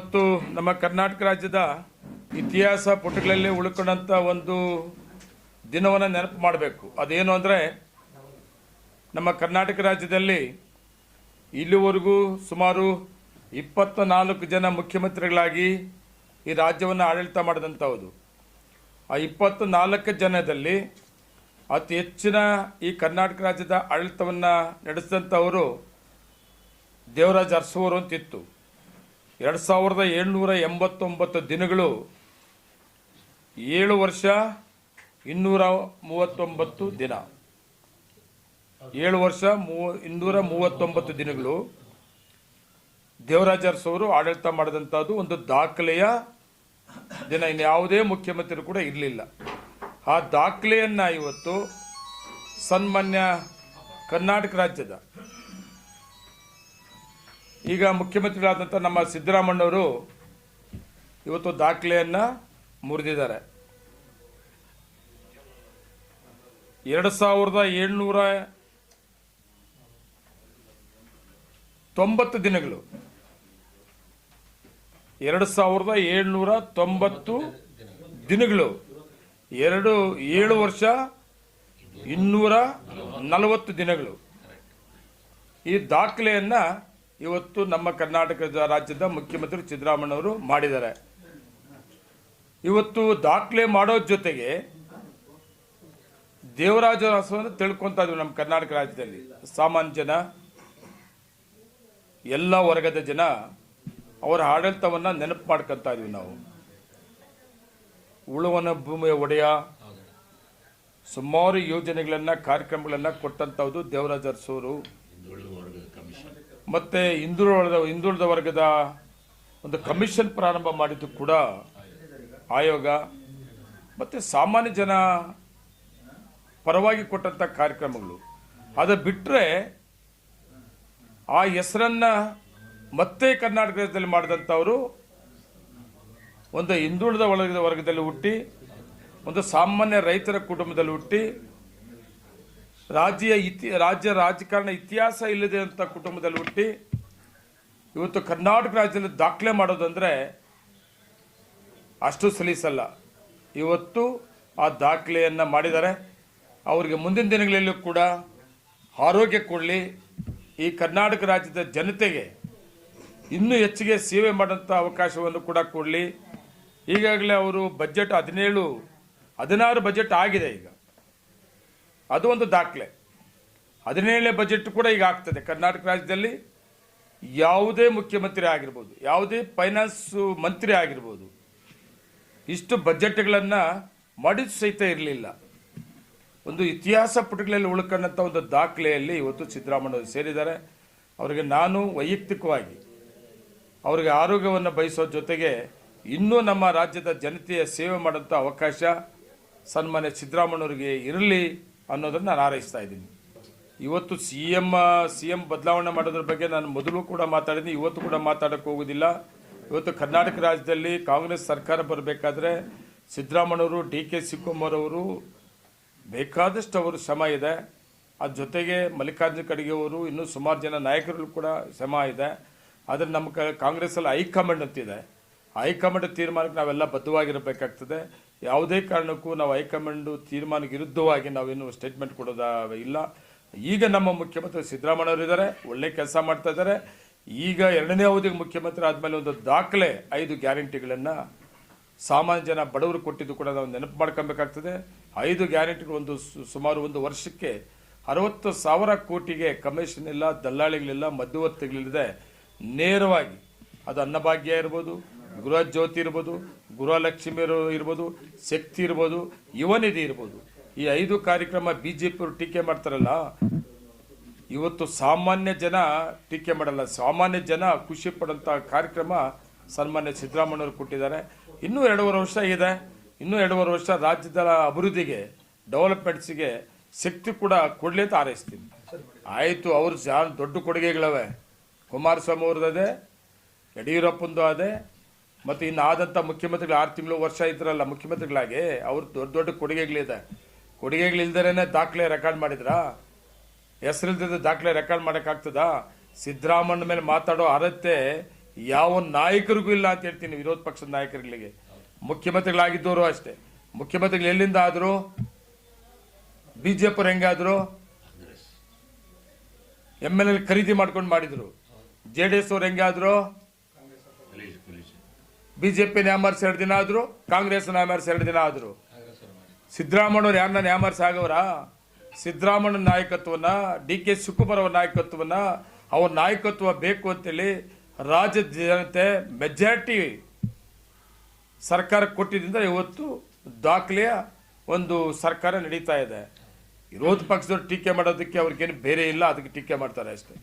ಇವತ್ತು ನಮ್ಮ ಕರ್ನಾಟಕ ರಾಜ್ಯದ ಇತಿಹಾಸ ಪುಟಗಳಲ್ಲಿ ಉಳ್ಕೊಂಡಂಥ ಒಂದು ದಿನವನ್ನು ನೆನಪು ಮಾಡಬೇಕು. ಅದೇನು ಅಂದರೆ, ನಮ್ಮ ಕರ್ನಾಟಕ ರಾಜ್ಯದಲ್ಲಿ ಇಲ್ಲಿವರೆಗೂ ಸುಮಾರು 24 ಜನ ಮುಖ್ಯಮಂತ್ರಿಗಳಾಗಿ ಈ ರಾಜ್ಯವನ್ನು ಆಡಳಿತ ಮಾಡಿದಂಥದ್ದು. ಆ 24 ಜನದಲ್ಲಿ ಅತಿ ಹೆಚ್ಚಿನ ಈ ಕರ್ನಾಟಕ ರಾಜ್ಯದ ಆಡಳಿತವನ್ನು ನಡೆಸಿದಂಥವರು ದೇವರಾಜ ಅರಸು ಅಂತಿತ್ತು. 2789 ದಿನಗಳು, 7 ವರ್ಷ 239 ದಿನ, 7 ವರ್ಷ 239 ದಿನಗಳು ದೇವರಾಜ ಅರಸು ಆಡಳಿತ ಮಾಡಿದಂಥದ್ದು ಒಂದು ದಾಖಲೆಯ ದಿನ. ಇನ್ಯಾವುದೇ ಮುಖ್ಯಮಂತ್ರಿ ಕೂಡ ಇರಲಿಲ್ಲ. ಆ ದಾಖಲೆಯನ್ನು ಇವತ್ತು ಸನ್ಮಾನ್ಯ ಕರ್ನಾಟಕ ರಾಜ್ಯದ ಈಗ ಮುಖ್ಯಮಂತ್ರಿಗಳಾದಂಥ ನಮ್ಮ ಸಿದ್ದರಾಮಣ್ಣವರು ಇವತ್ತು ದಾಖಲೆಯನ್ನು ಮುರಿದಿದ್ದಾರೆ. 2790 ದಿನಗಳು, 2790 ದಿನಗಳು, 7 ವರ್ಷ 240 ದಿನಗಳು. ಈ ದಾಖಲೆಯನ್ನು ಇವತ್ತು ನಮ್ಮ ಕರ್ನಾಟಕ ರಾಜ್ಯದ ಮುಖ್ಯಮಂತ್ರಿ ಸಿದ್ದರಾಮಣ್ಣವರು ಮಾಡಿದ್ದಾರೆ. ಇವತ್ತು ದಾಖಲೆ ಮಾಡೋದ್ರ ಜೊತೆಗೆ ದೇವರಾಜ ಅರಸನ್ನು ತಿಳ್ಕೊತಾ ಇದ್ವಿ. ನಮ್ಮ ಕರ್ನಾಟಕ ರಾಜ್ಯದಲ್ಲಿ ಸಾಮಾನ್ಯ ಜನ, ಎಲ್ಲ ವರ್ಗದ ಜನ ಅವರ ಆಡಳಿತವನ್ನು ನೆನಪು ಮಾಡ್ಕೊತಾ ಇದ್ವಿ. ನಾವು ಉಳುವನ ಭೂಮಿಯ ಒಡೆಯ ಸುಮಾರು ಯೋಜನೆಗಳನ್ನು, ಕಾರ್ಯಕ್ರಮಗಳನ್ನು ಕೊಟ್ಟಂಥದ್ದು ದೇವರಾಜ ಅರಸು. ಮತ್ತು ಹಿಂದುಳಿದ ವರ್ಗದ ಒಂದು ಕಮಿಷನ್ ಪ್ರಾರಂಭ ಮಾಡಿದ್ದು ಕೂಡ ಆಯೋಗ, ಮತ್ತು ಸಾಮಾನ್ಯ ಜನ ಪರವಾಗಿ ಕೊಟ್ಟಂಥ ಕಾರ್ಯಕ್ರಮಗಳು. ಅದು ಬಿಟ್ಟರೆ ಆ ಹೆಸರನ್ನು ಮತ್ತೆ ಕರ್ನಾಟಕ ರಾಜ್ಯದಲ್ಲಿ ಮಾಡಿದಂಥವರು ಒಂದು ಹಿಂದುಳಿದ ವರ್ಗದಲ್ಲಿ ಹುಟ್ಟಿ, ಒಂದು ಸಾಮಾನ್ಯ ರೈತರ ಕುಟುಂಬದಲ್ಲಿ ಹುಟ್ಟಿ, ರಾಜ್ಯ ರಾಜಕಾರಣ ಇತಿಹಾಸ ಇಲ್ಲದೆ ಅಂತ ಕುಟುಂಬದಲ್ಲಿ ಹುಟ್ಟಿ ಇವತ್ತು ಕರ್ನಾಟಕ ರಾಜ್ಯದಲ್ಲಿ ದಾಖಲೆ ಮಾಡೋದಂದರೆ ಅಷ್ಟು ಸಲೀಸಲ್ಲ. ಇವತ್ತು ಆ ದಾಖಲೆಯನ್ನು ಮಾಡಿದ್ದಾರೆ. ಅವರಿಗೆ ಮುಂದಿನ ದಿನಗಳಲ್ಲೂ ಕೂಡ ಆರೋಗ್ಯ ಕೊಡಲಿ, ಈ ಕರ್ನಾಟಕ ರಾಜ್ಯದ ಜನತೆಗೆ ಇನ್ನೂ ಹೆಚ್ಚಿಗೆ ಸೇವೆ ಮಾಡೋಂಥ ಅವಕಾಶವನ್ನು ಕೂಡ ಕೊಡಲಿ. ಈಗಾಗಲೇ ಅವರು ಬಜೆಟ್ 16 ಬಜೆಟ್ ಆಗಿದೆ. ಈಗ ಅದು ಒಂದು ದಾಖಲೆ. 17ನೇ ಬಜೆಟ್ ಕೂಡ ಈಗ ಆಗ್ತದೆ. ಕರ್ನಾಟಕ ರಾಜ್ಯದಲ್ಲಿ ಯಾವುದೇ ಮುಖ್ಯಮಂತ್ರಿ ಆಗಿರ್ಬೋದು, ಯಾವುದೇ ಫೈನಾನ್ಸ್ ಮಂತ್ರಿ ಆಗಿರ್ಬೋದು, ಇಷ್ಟು ಬಜೆಟ್ಗಳನ್ನು ಮಾಡಿದ ಸಹಿತ ಇರಲಿಲ್ಲ. ಒಂದು ಇತಿಹಾಸ ಪುಟಗಳಲ್ಲಿ ಉಳ್ಕೊಂಡಂಥ ಒಂದು ದಾಖಲೆಯಲ್ಲಿ ಇವತ್ತು ಸಿದ್ದರಾಮಯ್ಯವರು ಸೇರಿದ್ದಾರೆ. ಅವರಿಗೆ ನಾನು ವೈಯಕ್ತಿಕವಾಗಿ ಅವರಿಗೆ ಆರೋಗ್ಯವನ್ನು ಬಯಸೋ ಜೊತೆಗೆ ಇನ್ನೂ ನಮ್ಮ ರಾಜ್ಯದ ಜನತೆಯ ಸೇವೆ ಮಾಡೋಂಥ ಅವಕಾಶ ಸನ್ಮಾನ್ಯ ಸಿದ್ದರಾಮಯ್ಯವ್ರಿಗೆ ಇರಲಿ ಅನ್ನೋದನ್ನು ನಾನು ಹಾರೈಸ್ತಾ ಇದ್ದೀನಿ. ಇವತ್ತು ಸಿ ಎಂ ಬದಲಾವಣೆ ಮಾಡೋದ್ರ ಬಗ್ಗೆ ನಾನು ಮೊದಲು ಕೂಡ ಮಾತಾಡಿದ್ದೀನಿ, ಇವತ್ತು ಕೂಡ ಮಾತಾಡೋಕ್ಕೆ ಹೋಗೋದಿಲ್ಲ. ಇವತ್ತು ಕರ್ನಾಟಕ ರಾಜ್ಯದಲ್ಲಿ ಕಾಂಗ್ರೆಸ್ ಸರ್ಕಾರ ಬರಬೇಕಾದ್ರೆ ಸಿದ್ದರಾಮಯ್ಯವರು, DK ಶಿವಕುಮಾರ್ ಅವರು ಬೇಕಾದಷ್ಟು ಅವರು ಶ್ರಮ ಇದೆ. ಅದ್ರ ಜೊತೆಗೆ ಮಲ್ಲಿಕಾರ್ಜುನ ಖರ್ಗೆ ಅವರು, ಇನ್ನೂ ಸುಮಾರು ಜನ ನಾಯಕರು ಕೂಡ ಶ್ರಮ ಇದೆ. ಆದರೆ ನಮ್ಮ ಕಾಂಗ್ರೆಸ್ಸಲ್ಲಿ ಹೈಕಮಾಂಡ್ ಅಂತಿದೆ. ಹೈಕಮಾಂಡ್ ತೀರ್ಮಾನಕ್ಕೆ ನಾವೆಲ್ಲ ಬದ್ಧವಾಗಿರಬೇಕಾಗ್ತದೆ. ಯಾವುದೇ ಕಾರಣಕ್ಕೂ ನಾವು ಹೈಕಮಾಂಡ್ ತೀರ್ಮಾನಕ್ಕೆ ವಿರುದ್ಧವಾಗಿ ನಾವೇನು ಸ್ಟೇಟ್ಮೆಂಟ್ ಕೊಡೋದ ಇಲ್ಲ. ಈಗ ನಮ್ಮ ಮುಖ್ಯಮಂತ್ರಿ ಸಿದ್ದರಾಮಯ್ಯವರು ಇದ್ದಾರೆ, ಒಳ್ಳೆ ಕೆಲಸ ಮಾಡ್ತಾ ಇದ್ದಾರೆ. ಈಗ 2ನೇ ಅವಧಿಗೆ ಮುಖ್ಯಮಂತ್ರಿ ಆದಮೇಲೆ ಒಂದು ದಾಖಲೆ 5 ಗ್ಯಾರಂಟಿಗಳನ್ನು ಸಾಮಾನ್ಯ ಜನ ಬಡವರು ಕೊಟ್ಟಿದ್ದು ಕೂಡ ನಾವು ನೆನಪು ಮಾಡ್ಕೊಬೇಕಾಗ್ತದೆ. 5 ಗ್ಯಾರಂಟಿಗಳು ಸುಮಾರು ಒಂದು ವರ್ಷಕ್ಕೆ 60,000 ಕೋಟಿಗೆ ಕಮಿಷನ್ ಇಲ್ಲ, ದಲ್ಲಾಳಿಗಳಿಲ್ಲ, ಮಧ್ಯವರ್ತಿಗಳಿಲ್ಲದೆ ನೇರವಾಗಿ ಅದು ಅನ್ನಭಾಗ್ಯ ಇರ್ಬೋದು, ಗೃಹ ಜ್ಯೋತಿ ಇರ್ಬೋದು, ಗೃಹಲಕ್ಷ್ಮಿ ಇರ್ಬೋದು, ಶಕ್ತಿ ಇರ್ಬೋದು, ಯುವನಿಧಿ ಇರ್ಬೋದು. ಈ 5 ಕಾರ್ಯಕ್ರಮ BJP ಅವರು ಟೀಕೆ ಮಾಡ್ತಾರಲ್ಲ, ಇವತ್ತು ಸಾಮಾನ್ಯ ಜನ ಟೀಕೆ ಮಾಡಲ್ಲ. ಸಾಮಾನ್ಯ ಜನ ಖುಷಿ ಪಡೋಂಥ ಕಾರ್ಯಕ್ರಮ ಸನ್ಮಾನ್ಯ ಸಿದ್ದರಾಮಯ್ಯವರು ಕೊಟ್ಟಿದ್ದಾರೆ. ಇನ್ನೂ 2.5 ವರ್ಷ ಇದೆ. ಇನ್ನೂ 2.5 ವರ್ಷ ರಾಜ್ಯದ ಅಭಿವೃದ್ಧಿಗೆ, ಡೆವಲಪ್ಮೆಂಟ್ಸಿಗೆ ಶಕ್ತಿ ಕೂಡ ಕೊಡಲಿ ಅಂತ ಹಾರೈಸ್ತೀನಿ. ಆಯಿತು, ಅವ್ರ ದೊಡ್ಡ ಕೊಡುಗೆಗಳವೆ. ಕುಮಾರಸ್ವಾಮಿ ಅವ್ರದ್ದೇ, ಯಡಿಯೂರಪ್ಪಂದು ಅದೇ, ಮತ್ತು ಇನ್ನು ಆದಂಥ ಮುಖ್ಯಮಂತ್ರಿಗಳು 6 ತಿಂಗಳು ವರ್ಷ ಇದ್ರಲ್ಲ ಮುಖ್ಯಮಂತ್ರಿಗಳಾಗಿ, ಅವ್ರ ದೊಡ್ಡ ಕೊಡುಗೆಗಳಿದೆ. ಕೊಡುಗೆಗಳಿಲ್ದರೇ ದಾಖಲೆ ರೆಕಾರ್ಡ್ ಮಾಡಿದ್ರಾ? ಹೆಸರಿಲ್ದ ದಾಖಲೆ ರೆಕಾರ್ಡ್ ಮಾಡೋಕ್ಕಾಗ್ತದಾ? ಸಿದ್ದರಾಮಯ್ಯ ಮೇಲೆ ಮಾತಾಡೋ ಅರ್ಹತೆ ಯಾವ ನಾಯಕರಿಗೂ ಇಲ್ಲ ಅಂತ ಹೇಳ್ತೀನಿ. ವಿರೋಧ ಪಕ್ಷದ ನಾಯಕರುಗಳಿಗೆ, ಮುಖ್ಯಮಂತ್ರಿಗಳಾಗಿದ್ದವರು ಅಷ್ಟೇ. ಮುಖ್ಯಮಂತ್ರಿಗಳು ಎಲ್ಲಿಂದ ಆದರು? ಬಿಜೆಪಿ ಹೆಂಗಾದ್ರು MLA ಖರೀದಿ ಮಾಡ್ಕೊಂಡು ಮಾಡಿದ್ರು. JDS ಅವ್ರು ಹೆಂಗಾದ್ರು ಬಿಜೆಪಿ ನ್ಯಾಮರ್ಸ್ 2 ದಿನ ಆದ್ರು, ಕಾಂಗ್ರೆಸ್ ನ್ಯಾಮರ್ಸ್ 2 ದಿನ ಆದ್ರು. ಸಿದ್ದರಾಮಯ್ಯವ್ರು ಯಾರನ್ನ ನ್ಯಾಮರ್ಸ್ ಆಗವರ? ಸಿದ್ದರಾಮಯ್ಯನ ನಾಯಕತ್ವನ, DK ಶಿವಕುಮಾರ್ ಅವರ ನಾಯಕತ್ವನ, ಅವ್ರ ನಾಯಕತ್ವ ಬೇಕು ಅಂತೇಳಿ ರಾಜ್ಯದ ಜನತೆ ಮೆಜಾರಿಟಿ ಸರ್ಕಾರ ಕೊಟ್ಟಿದ್ದರಿಂದ ಇವತ್ತು ದಾಖಲೆಯ ಒಂದು ಸರ್ಕಾರ ನಡೀತಾ ಇದೆ. ವಿರೋಧ ಪಕ್ಷದವ್ರು ಟೀಕೆ ಮಾಡೋದಕ್ಕೆ ಅವ್ರಿಗೇನು ಬೇರೆ ಇಲ್ಲ, ಅದಕ್ಕೆ ಟೀಕೆ ಮಾಡ್ತಾರೆ ಅಷ್ಟೇ.